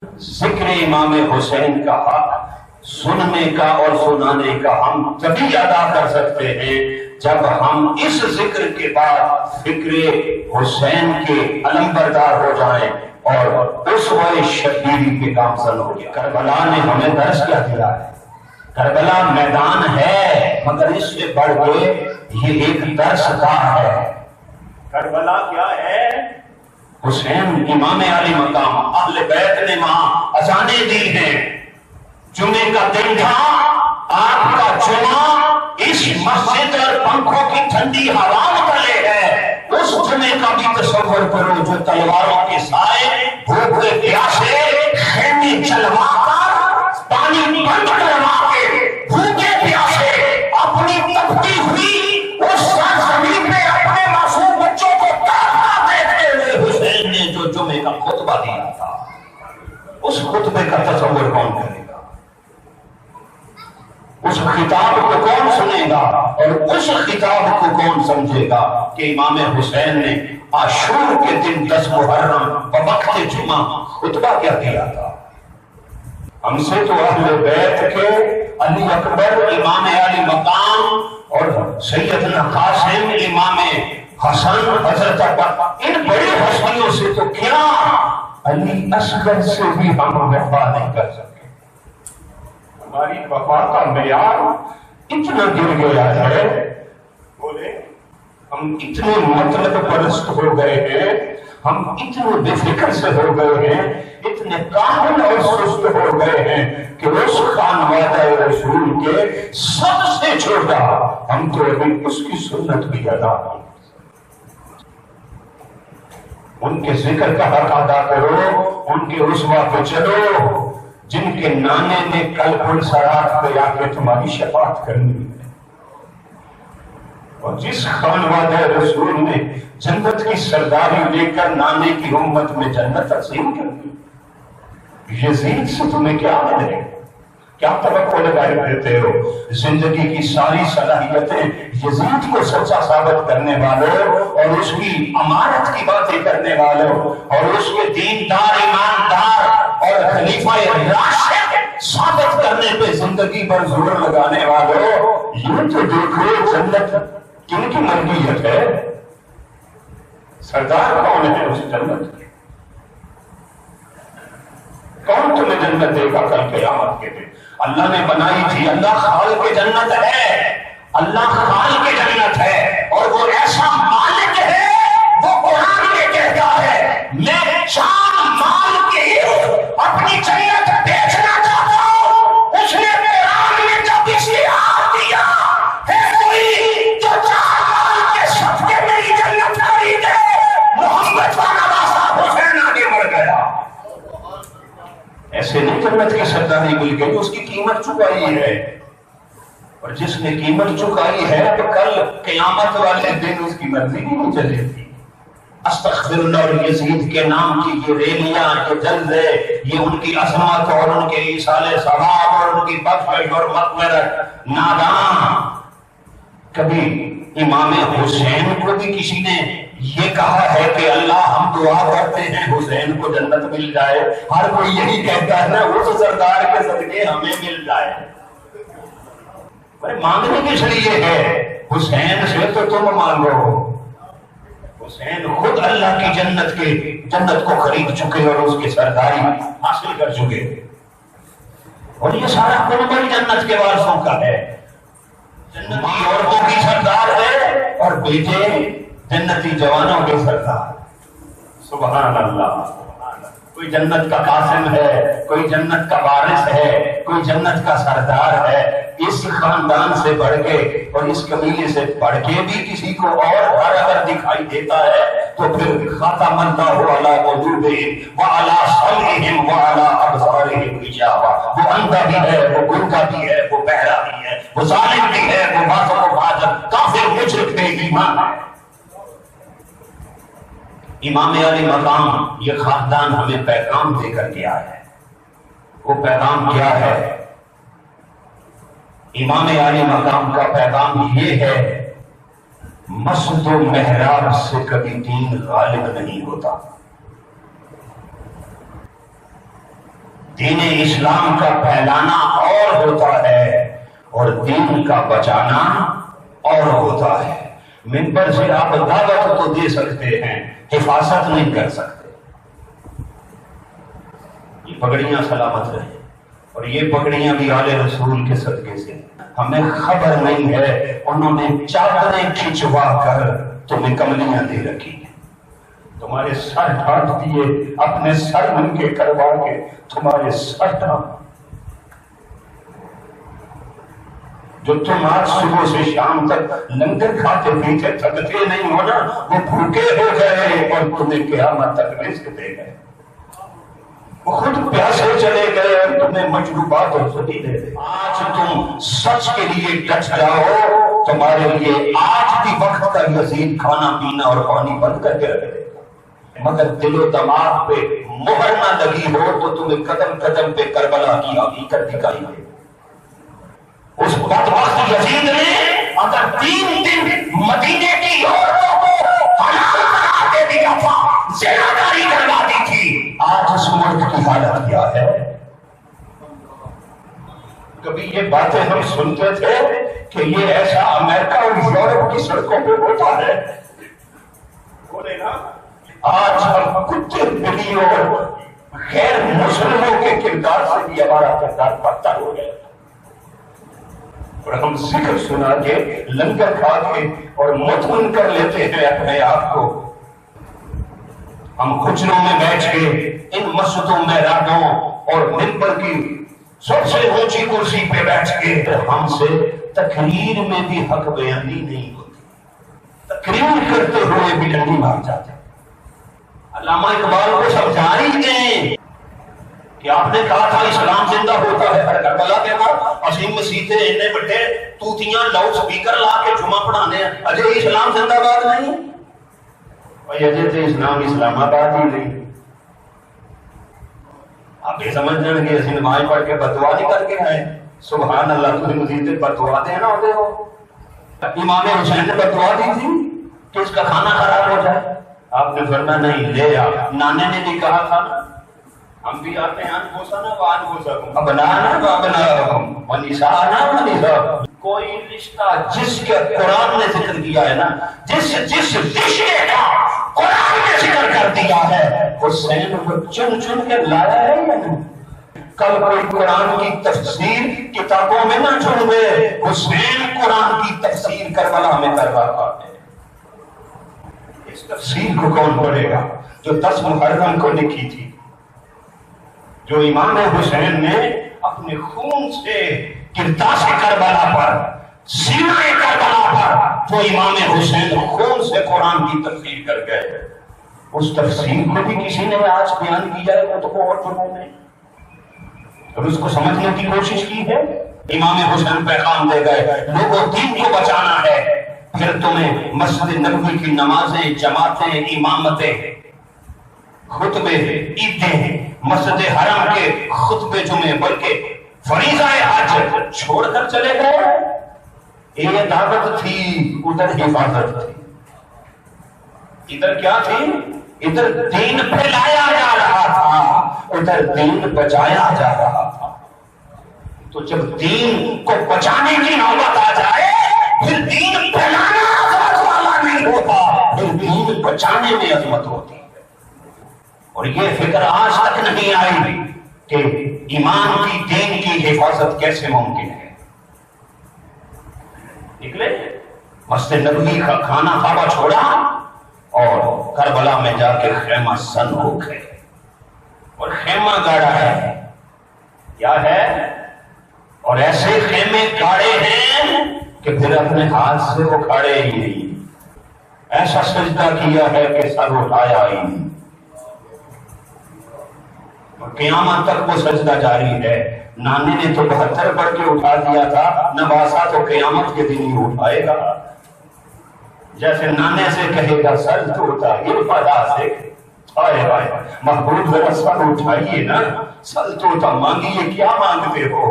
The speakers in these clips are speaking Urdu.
ذکر امام حسین کا حق سننے کا اور سنانے کا ہم تبھی ادا کر سکتے ہیں جب ہم اس ذکر کے بعد فکر حسین کے علمبردار ہو جائیں اور اسوہ شبیری کے گامزن ہو جائیں۔ کربلا نے ہمیں درس کیا دیا ہے؟ کربلا میدان ہے مگر اس سے بڑھ کے یہ ایک درس گاہ ہے۔ کربلا کیا ہے؟ حسین امام علی مقام، اہل بیت نے وہاں اذانیں دی ہیں۔ جمعے کا دن تھا، آپ کا جمعہ اس مسجد اور پنکھوں کی ٹھنڈی ہواؤں تلے ہے۔ اس جمعے کا بھی تصور کرو جو تلواروں کے سائے بھوکے پیاسے خیمے چلوا کر پانی بند کروا کے بھوکے پیاسے اپنی تپتی ہوئی اس سرزمین میں اپنے معصوم بچوں کو تڑپتا دیکھتے ہوئے حسین نے جو جمعے کا خطبہ دیا تھا، اس خطبے کا تصور کون کرے گا؟ اس خطاب کو کون سنے گا اور اس خطاب کو کون سمجھے گا کہ امام حسین نے عاشور کے دن 10 محرم بوقت جمعہ خطبہ کیا دیا تھا؟ ہم سے تو اہل بیت کے علی اکبر امام علی مقام اور سیدنا قاسم امام حسن حضرت عباس، ان بڑی ہستیوں سے تو کیا علی اصغر سے بھی ہم وفا نہیں کر سکتے۔ ہماری وفا کا معیار اتنا گر گیا ہے، بولے ہم اتنے مطلب پرست ہو گئے ہیں، ہم اتنے بے فکر سے ہو گئے ہیں، اتنے کامل اور سست ہو گئے ہیں کہ اس خانوادہ رسول کے سب سے چھوٹا ہم تو ابھی اس کی سنت بھی ادا نہیں۔ ان کے ذکر کا حق ادا کرو، ان کے اسوہ پہ چلو جن کے نانے نے کل پل سرات پہ آ کے تمہاری شفاعت کرنی ہے، اور جس خانوادہ رسول نے جنت کی سرداری لے کر نانے کی امت میں جنت تقسیم کر دی، یزید سے تمہیں کیا ملے گا؟ کیا توقع لگائے دیتے ہو؟ زندگی کی ساری صلاحیتیں یزید کو سچا ثابت کرنے والوں اور اس کی امارت کی باتیں کرنے والوں اور اس کے دیندار ایماندار اور خلیفہ راشد ثابت کرنے پہ زندگی پر زور لگانے والوں، یہ تو دیکھو جنت کن کی ملکیت ہے؟ سردار کون ہے اس جنت کی؟ کون تمہیں جنت دے گا کل قیامت کے دن؟ اللہ نے بنائی تھی، اللہ خالق جنت ہے، اللہ خالق جنت ہے، اور وہ ایسا مالک ہے، وہ قرآن میں کہتا ہے میں چار مال کے اپنی جنت بیچنا چاہتا ہوں۔ اس نے قرآن میں جب اشتہار دیا ہے کوئی جو 4 مال کے صدقے میری جنت خریدے، محمد کا نواسہ حسین آگے بڑھ گیا۔ ایسے نہیں جنت کی سرداری مل گئی، اس کی قیمت چکائی ہے، اور جس نے قیمت چکائی ہے تو کل قیامت والے دن اس کی مرضی نہیں چلے گی۔ استغفر اللہ، اور یزید کے نام کی یہ ریلیاں، یہ جلدے، یہ ان کی عظمت اور ان کے ایصال ثواب اور ان کی بخشش اور مغفرت، نادان۔ کبھی امام حسین کو بھی کسی نے یہ کہا ہے کہ اللہ ہم دعا کرتے ہیں حسین کو جنت مل جائے؟ ہر کوئی یہی کہتا ہے نا، اس سردار کے صدقے ہمیں مل جائے۔ مانگنے کس لیے ہے؟ حسین سے تو تم مانگو۔ حسین خود اللہ کی جنت کو خرید چکے اور اس کی سرداری حاصل کر چکے، اور یہ سارا قربہ جنت کے وارثوں کا ہے۔ جنتی عورتوں کی سردار ہے اور بیٹے جنتی جوانوں کے سردار۔ سبحان اللہ۔ کوئی جنت کا قاسم ہے، کوئی جنت کا وارث ہے، کوئی جنت کا سردار ہے۔ اس خاندان سے بڑھ کے اور اس قبیلے سے بڑھ کے بھی کسی کو اور گھر اگر دکھائی دیتا ہے تو پھر خاتم اللہ علی قلوبہم وعلی سمعہم وعلی ابصارہم غشاوہ۔ وہ اندھا بھی ہے، وہ گنگا بھی ہے، وہ بہرا بھی ہے، وہ ظالم بھی ہے، وہ باطل و فاجر کافر مشرک بے ایمان ہے۔ امام علی مقام یہ خاندان ہمیں پیغام دے کر گیا ہے۔ وہ پیغام کیا ہے؟ امام علی مقام کا پیغام یہ ہے، مسجد و محراب سے کبھی دین غالب نہیں ہوتا۔ دین اسلام کا پھیلانا اور ہوتا ہے اور دین کا بچانا اور ہوتا ہے۔ منبر سے آپ دعوت تو دے سکتے ہیں، حفاظت نہیں کر سکتے۔ یہ پگڑیاں سلامت رہیں، اور یہ پگڑیاں بھی آل رسول کے صدقے سے۔ ہمیں خبر نہیں ہے انہوں نے چادریں کھچوا کر تمہیں کملیاں دے رکھی ہیں، تمہارے سر ڈھانٹ دیے، اپنے سر ان کے کروا کے تمہارے سر ڈھانٹ۔ جو تم آج صبح سے شام تک لنگر کھاتے پیتے تھکتے نہیں ہو نا، وہ بھوکے ہو گئے اور تمہیں قیامت تک رزق دے گئے۔ وہ خود پیاسے چلے گئے اور تمہیں مشروبات اور سبھی دے دے۔ آج تم سچ کے لیے ڈٹ جاؤ، تمہارے لیے آج بھی وقت کا مزید کھانا پینا اور پانی بند کر کے رکھ دے گا، مگر دل و دماغ پہ مہر نہ لگی ہو تو تمہیں قدم قدم پہ کربلا کی حقیقت دکھائی دے۔ اس بدبخت یزید نے اگر 3 دن مدینے کی عورتوں کو حلال بنا کے دیا تھا، زناکاری کروا دی تھی، آج اس ملک کی حالت کیا ہے؟ کبھی یہ باتیں ہم سنتے تھے کہ یہ ایسا امریکہ اور یورپ کی سڑکوں پہ ہوتا ہے، بولے نا آج ہم کتے بلی اور غیر مسلموں کے کردار سے بھی ہمارا کردار بدتر ہو گیا، اور ہم ذکر سنا کے لنگر کھا کے اور مطمئن کر لیتے ہیں اپنے آپ کو۔ ہم کچنوں میں بیٹھ کے ان مسجدوں میں راتوں اور منبر کی سب سے اونچی کرسی پہ بیٹھ کے ہم سے تقریر میں بھی حق بیانی نہیں ہوتی، تقریر کرتے ہوئے بھی ڈنڈی مار جاتے۔ علامہ اقبال کو سمجھا ہی دیں کہ آپ نے کہا تھا اسلام زندہ ہوتا ہے، ہر کربلا کے بعد عظیم مسیحیں اتنے بڑے توتیاں لاؤڈ سپیکر لا کے جمعہ پڑھانے ہیں، اجے اسلام زندہ باد نہیں، اور اجے تو اسلام اسلام آباد ہی نہیں۔ آپ یہ سمجھ جائیں گے اسی نماز پڑھ کے بدعا نہیں کر کے آئے، سبحان اللہ، تمہیں مزید بدعا دینا ہوتے ہو۔ امام حسین نے بدعا دی تھی کہ اس کا کھانا خراب ہو جائے، آپ نے فرمایا نہیں لے آ، نانے نے بھی کہا تھا نا، ہم بھی آتے ہیں انفسنا وانفسکم ابنانا وابناءکم ونساءنا ونساءکم۔ کوئی رشتہ جس کے قرآن نے ذکر کیا ہے نا، جس رشتے کا قرآن نے ذکر کر دیا ہے، حسین کو چن چن کے لایا ہے یا نہیں؟ کل کوئی قرآن کی تفسیر کتابوں میں نہ چھوڑ دے، حسین قرآن کی تفسیر کربلا میں کروا پاتے۔ اس تفسیر کو کون پڑھے گا جو 10 محرم کو لکھی تھی، جو امام حسین نے اپنے خون سے کرتاس کربلا پر، سینہ کربلا پر، جو امام حسین خون سے قرآن کی تفسیر کر گئے، اس تفسیر کو بھی کسی نے آج بیان کیا ہے وہ تو اور جنہوں نے، اور اس کو سمجھنے کی کوشش کی ہے۔ امام حسین پیغام دے گئے لوگوں دین کو بچانا ہے، پھر تمہیں مسجد نبوی کی نمازیں، جماعتیں، امامتیں، خطبے، عیدیں، مسجد حرم کے خطبے جمعے بلکہ فریضہ حج چھوڑ کر چلے گئے۔ یہ دعوت تھی، ادھر حفاظت تھی۔ ادھر کیا تھی؟ ادھر دین پھیلایا جا رہا تھا، ادھر دین بچایا جا رہا تھا۔ تو جب دین کو بچانے کی نوبت آ جائے پھر دین پھیلانا عظمت والا نہیں ہوتا، پھر دین بچانے میں عظمت ہوتی ہے۔ اور یہ فکر آج تک نہیں آئی کہ ایمان کی، دین کی حفاظت کیسے ممکن ہے۔ نکلے مسجد نبوی کا کھانا کعبہ چھوڑا اور کربلا میں جا کے خیمہ سن ہو گئے، اور خیمہ گاڑا ہے، کیا ہے؟ اور ایسے خیمے گاڑے ہیں کہ پھر اپنے ہاتھ سے وہ کھڑے ہی نہیں، ایسا سجدہ کیا ہے کہ سر اٹھایا ہی نہیں، اور قیامت تک وہ سجدہ جاری ہے۔ نانے نے تو 72 پڑھ کے اٹھا دیا تھا، نواسا تو قیامت کے دن ہی اٹھائے گا۔ جیسے نانے سے کہے گا سر تو اٹھائیے پدا سے، آئے آئے محبوب ذرا سر اٹھائیے نا، سر تو اٹھا، مانگیے کیا مانگتے ہو؟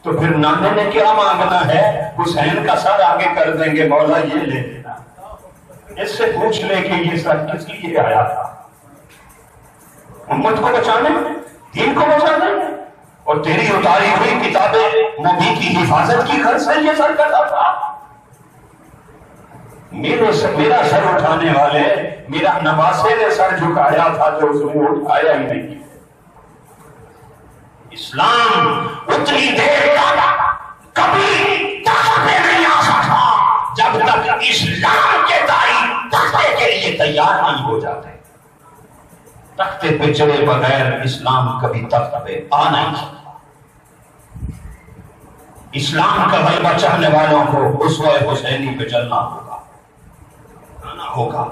تو پھر نانے نے کیا مانگنا ہے؟ حسین کا سر آگے کر دیں گے، مولا یہ لے لینا۔ اس سے پوچھ لے کہ یہ سر کس لیے آیا تھا؟ امت کو بچانے، دین کو بچانے۔ اور تیری اتاری ہوئی کتابیں نبی کی حفاظت کی غرض سے یہ سر کٹا تھا. میرا سر اٹھانے والے میرا نواسے نے سر جھکایا تھا جو اس نے اٹھایا ہی نہیں. اسلام اتنی دیر تک کبھی تخت پہ نہیں آ سکتا جب تک اسلام کے دائی تختے کے لیے تیار نہیں ہو جاتے. تختے پہ چڑھے بغیر اسلام کبھی تخت پہ آ نہیں سکتا. اسلام کا غلبہ چاہنے والوں کو اسوہ حسینی پہ چلنا ہوگا.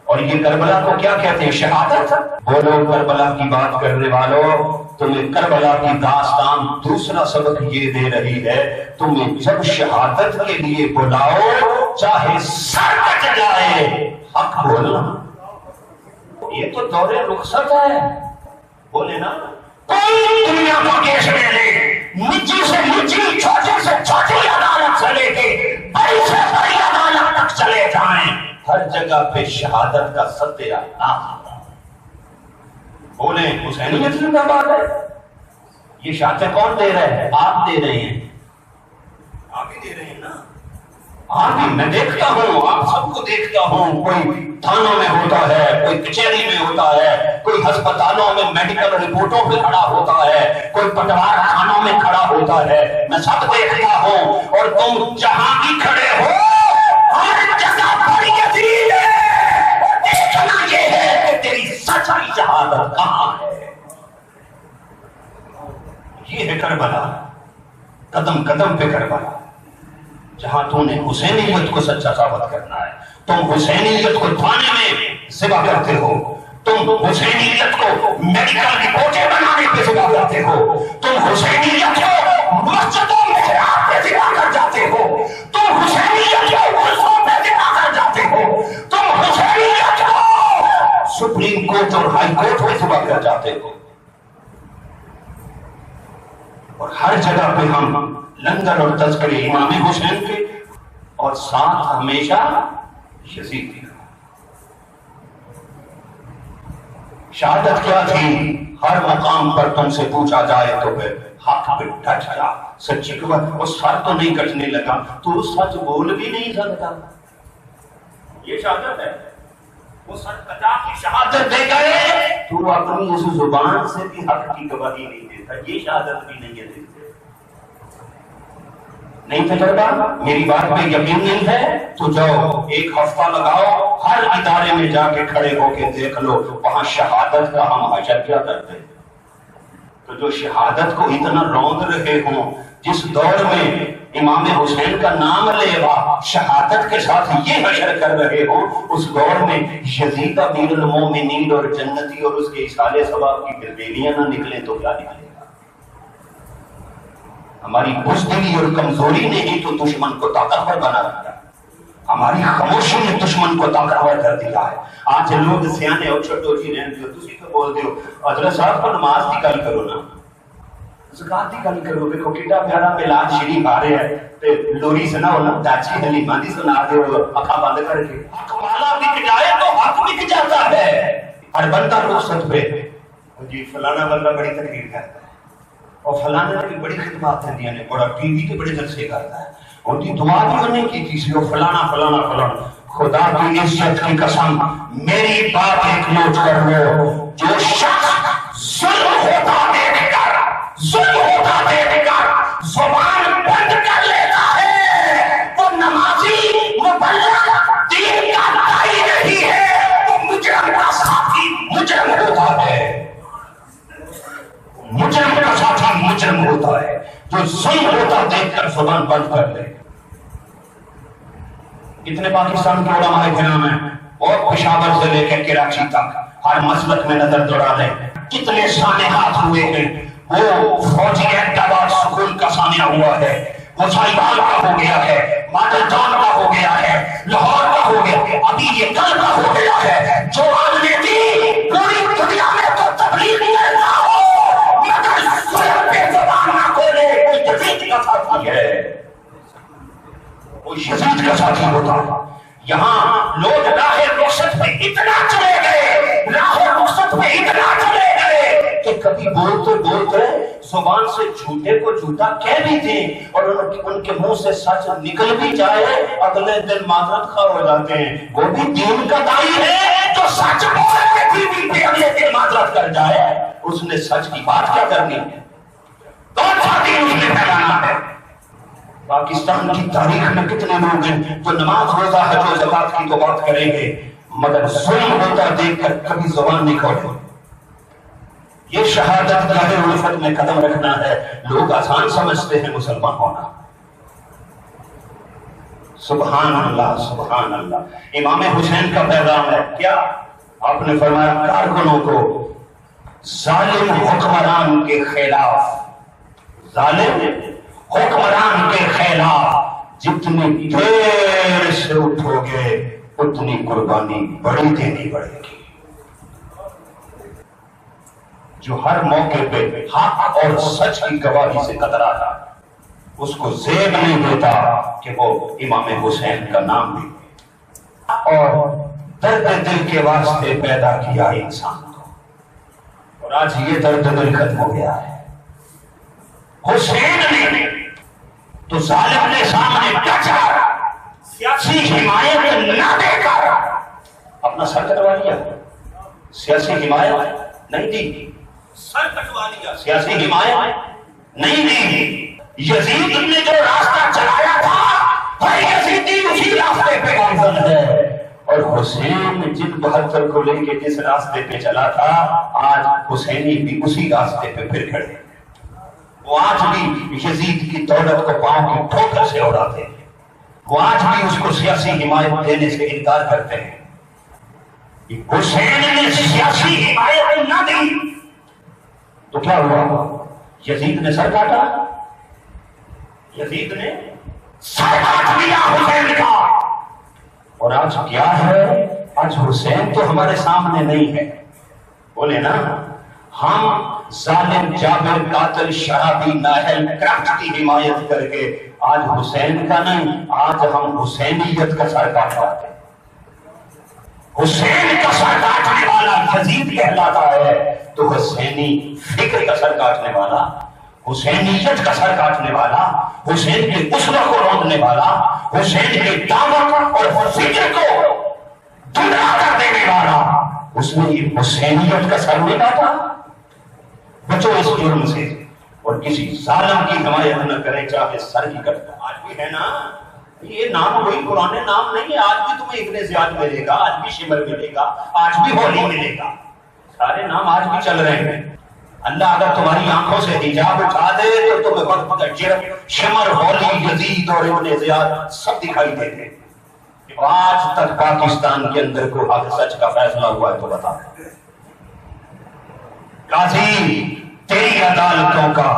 اور یہ کربلا کو کیا کہتے ہیں؟ شہادت. بولو کربلا کی بات کرنے والوں، تمہیں کربلا کی داستان دوسرا سبق یہ دے رہی ہے، تمہیں جب شہادت کے لیے بلاؤ چاہے سر کٹ جائے حق بولنا. یہ تو دور رخصت ہے. بولے نا کوئی دنیا کا کیس لے لے، نچی سے نچی، چھوٹی سے چھوٹی عدالت سے لے کے بڑی سے بڑی عدالت تک چلے جائیں، ہر جگہ پہ شہادت کا ستیہ نام. بولیں حسینیت زندہ باد ہے. یہ شہادت کون دے رہے ہیں؟ آپ دے رہے ہیں. آپ ہی دے رہے ہیں نا. آپ بھی، میں دیکھتا ہوں، آپ سب کو دیکھتا ہوں. کوئی تھانوں میں ہوتا ہے، کوئی کچہری میں ہوتا ہے، کوئی ہسپتالوں میں میڈیکل رپورٹوں پہ کھڑا ہوتا ہے، کوئی پٹوار خانوں میں کھڑا ہوتا ہے. میں سب دیکھتا ہوں. اور تم جہاں بھی کھڑے ہو ہر جگہ بڑی عظیم ہے. دیکھنا یہ ہے کہ تیری سچائی شہادت کہاں ہے. یہ ہے کربلا، قدم قدم پہ کربلا. جہاں تو نے حسینیت کو سچا ثابت کرنا ہے. تم حسینیت کو تھانے میں ذبح کرتے ہو، تم حسینیت کو میڈیکل رپورٹیں بنانے پہ ذبح کرتے ہو، تم حسینیت کو مسجدوں میں محراب پہ ذبح کر جاتے ہو، تم حسینیت کو عرصوں پہ ذبح کر جاتے ہو، تم حسینیت کو سپریم کورٹ اور ہائی کورٹ پہ ذبح کر جاتے ہو. اور ہر جگہ پہ ہم لنگر اور تذکرے امام حسین کے اور ساتھ ہمیشہ یزید کی. شہادت کیا تھی؟ ہر مقام پر تم سے پوچھا جائے تو پھر حق پہ ڈٹ جا. سچی کو وہ سر تو نہیں کٹنے لگا، تو سچ بول بھی نہیں سکتا. یہ شہادت ہے. وہ سر کٹا کی شہادت دے گئے، تو اپنی اس زبان سے بھی حق کی گواہی نہیں دیتا. یہ شہادت بھی نہیں ہے. نہیں تجربہ، میری بات پہ یقین نہیں ہے تو جاؤ ایک ہفتہ لگاؤ، ہر ادارے میں جا کے کھڑے ہو کے دیکھ لو وہاں شہادت کا ہم حشر کیا کرتے ہیں. تو جو شہادت کو اتنا روند رہے ہوں، جس دور میں امام حسین کا نام لے وا شہادت کے ساتھ یہ حشر کر رہے ہوں، اس دور میں یزید امیر المومنین اور جنتی اور اس کے اصحاب ثواب کی بیویاں نہ نکلیں تو کیا نکلے؟ ہماری بزدلی اور کمزوری نے ہی تو دشمن کو طاقتور بنا دیا. ہماری خاموشی نے دشمن کو طاقتور کر دیا ہے. آج لوگ سیانے اور چھوٹو جی رہن دیو، تسی تو بول دیو حضرت صاحب کو نماز کی گل کرو نا، زکات کی گل کرو. دیکھو کتنا پیارا میلاد شریف آ رہے ہیں تے لوری سناؤ نا، چاچی حلیمہ دی سنا دیو اکھا بند کر کے. حق والا بک جائے تو حق بک جاتا ہے. ہر بندہ رخصت پہ جی فلانا بندہ بڑی تقریر کرتا ہے اور فلانا کی بڑی خدمات ہیں نے، بڑا ٹی وی کے بڑے جلسے کرتا ہے، ان کی دعا بھی انہیں کی تھی وہ فلانا فلانا فلانا. خدا کی عزت کی قسم میری بات ایک نوٹ کر لو، جو شخص ظلم ہوتا دیکھ کر زبان بند کر لیتا ہے وہ نمازی مبلغ دین کا داعی نہیں ہے، وہ مجرم کا ساتھی مجرم ہوتا ہے. مجرم کا ساتھی مجرم ہوتا ہے جو ظلم ہوتا دیکھ کر زبان بند کر لے. اتنے پاکستان کے علماء کرام ہیں اور پشاور سے لے کے کراچی تک ہر مسلک میں نظر دوڑا لیں، کتنے سانحات ہوئے ہیں. وہ فوجی احتیاط سکول کا سانحہ ہوا ہے، وہ سائبان کا ہو گیا ہے، ماڈل ٹاؤن کا ہو گیا ہے، لاہور کا ہو گیا ہے، ابھی یہ کل کا ہو گیا ہے. جو آدمی تھی پوری دنیا میں تو تبلیغ نہیں رہا ہو مگر ظلم پہ زبان نہ کھولے، وہ یزید کا ساتھی ہے، وہ یزید کا ساتھی ہوتا. یہاں لوگ راہ رخصت پہ اتنا چلے گئے، راہ رخصت پہ اتنا چلے گئے کہ کبھی بولتے بولتے زبان سے جھوٹے کو جھوٹا کہہ بھی دیں اور ان کے منہ سے سچ نکل بھی جائے، اگلے دن معذرت خواہ ہو جاتے ہیں۔ وہ بھی دین کا داعی ہے جو سچ بول کے بھی اگلے دن معذرت کر جائے، اس نے سچ کی بات کیا کرنی ہے؟ کون سا دین اس نے پھیلانا ہے؟ پاکستان کی تاریخ میں کتنے لوگ ہیں جو نماز روزہ حج و زکات کی تو بات کریں گے مگر ظلم ہوتا دیکھ کر کبھی زبان نہیں کھولتے۔ یہ شہادت گاہ الفت میں قدم رکھنا ہے۔ لوگ آسان سمجھتے ہیں مسلمان ہونا۔ سبحان اللہ سبحان اللہ۔ امام حسین کا پیغام ہے کیا؟ آپ نے فرمایا کارکنوں کو ظالم حکمران کے خلاف، ظالم حکمران کے خلاف جتنی دیر سے اٹھو گے اتنی قربانی بڑی دینی پڑے گی۔ جو ہر موقع پہ حق اور سچ کی گواہی سے کتراتا اس کو زیب نہیں دیتا کہ وہ امام حسین کا نام بھی اور درد دل کے واسطے پیدا کیا انسان کو، اور آج یہ درد دل ختم ہو گیا ہے۔ حسین نے تو ظالم نے سامنے ڈٹ کر سیاسی حمایت نہ دے کر اپنا سر کٹوا لیا۔ سیاسی حمایت نہیں دی، سر کٹوا لیا۔ سیاسی حمایت نہیں دی۔ یزید نے جو راستہ چلایا تھا ہر یزیدی اسی راستے پہ گامزن ہے، اور حسین جن 72 کو لے کے جس راستے پہ چلا تھا آج حسینی بھی اسی راستے پہ پھر کھڑے۔ وہ آج بھی یزید کی دولت کو پاؤں کی ٹھوکر سے اڑاتے ہیں، وہ آج بھی اس کو سیاسی حمایت دینے سے انکار کرتے ہیں۔ حسین نے سیاسی حمایت نہ دی تو کیا ہوا؟ یزید نے سر کاٹا، یزید نے سر کاٹ لیا حسین کا۔ اور آج کیا ہے؟ آج حسین تو ہمارے سامنے نہیں ہے، بولے نا ہم ظالم جابر قاتل شرابی نااہل کرپٹ کی حمایت کر کے آج حسین کا نہیں، آج ہم حسینیت کا سر کاٹواتے ہیں۔ حسین کا سر کاٹنے والا یزید کہلاتا ہے تو حسینی فکر کا سر کاٹنے والا، حسینیت کا سر کاٹنے والا، حسین کے اسوہ کو روندنے والا، حسین کے دعوت اور فکر کو دھندلا کر دینے والا، اس نے یہ حسینیت کا سر نہیں کاٹا۔ بچو اس جرم سے اور کسی ظالم کی حمایت نہ کریں چاہے سر کی کٹ۔ آج بھی ہے نا یہ نام، کوئی پرانے نام نہیں ہے، آج بھی تمہیں ابن زیاد ملے گا، آج بھی شمر ملے گا، آج بھی ہولی ملے گا، سارے نام آج بھی چل رہے ہیں۔ اللہ اگر تمہاری آنکھوں سے حجاب اٹھا دے تو تمہیں وقت کا جرم شمر ہولی یزید اور ابن زیاد سب دکھائی دیتے۔ آج تک پاکستان کے اندر کو حق سچ کا فیصلہ ہوا ہے تو بتا دیں۔ قاضی تیری عدالتوں کا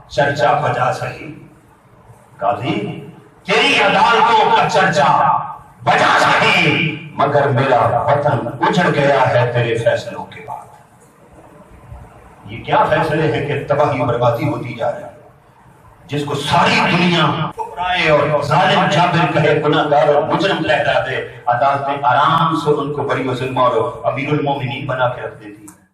چرچا بجا سہی، قاضی تیری عدالتوں کا چرچا بجا سہی، مگر میرا وطن اجڑ گیا ہے تیرے فیصلوں کے بعد۔ یہ کیا فیصلے ہیں کہ تباہی و بربادی ہوتی جا رہی ہے، جس کو ساری دنیا ٹھکرائے اور ظالم جابر کہے، گناہگار اور مجرم ٹھہرا دے، عدالتیں آرام سے ان کو بری و ظلم اور امیر المومنین بنا کے رکھ دیتی۔